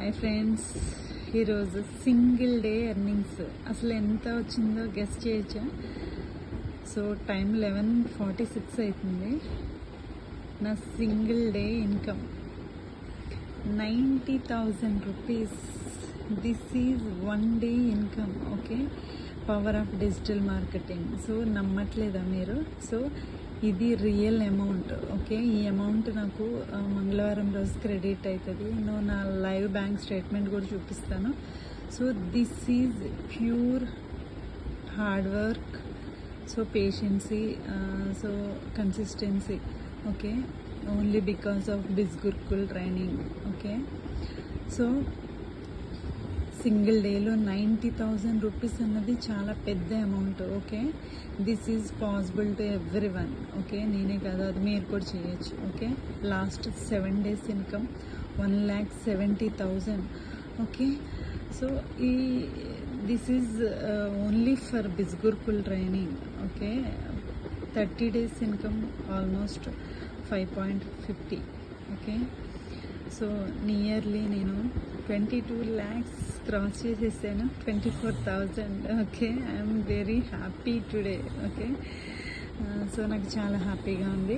Hi friends, ఈరోజు single day earnings అసలు ఎంత వచ్చిందో గెస్ చేయొచ్చా? సో టైం 11:46 అవుతుంది. నా single day income 90,000 rupees. This is one day income. Okay, power of digital marketing. So నమ్మట్లేదా మీరు? సో ఇది రియల్ అమౌంట్. ఓకే, ఈ అమౌంట్ నాకు మంగళవారం రోజు క్రెడిట్ అవుతుంది. నేను నా లైవ్ బ్యాంక్ స్టేట్మెంట్ కూడా చూపిస్తాను. So this is pure hard work, so patience, so consistency. Okay, only because of Bizgurukul training. Okay, so single డేలో 90,000 రూపీస్ అన్నది చాలా పెద్ద amount. Okay, this is possible to everyone. Okay, నేనే కాదు, అది మీరు కూడా చేయొచ్చు. ఓకే, last 7 days income 1,70,000. Okay, so this is only for Bizgurukul training. Okay, 30 days income almost 5.50. Okay, so nearly నేను 22 lakhs క్రాస్ చేసేసాను. 24,000. Okay, I'm very happy today. Okay, so నాకు చాలా హ్యాపీగా ఉంది.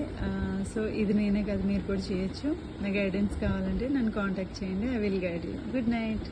సో ఇది నేనే కాదు, మీరు కూడా చేయొచ్చు. నా గైడెన్స్ కావాలంటే నన్ను కాంటాక్ట్ చేయండి. I will guide you. Good night.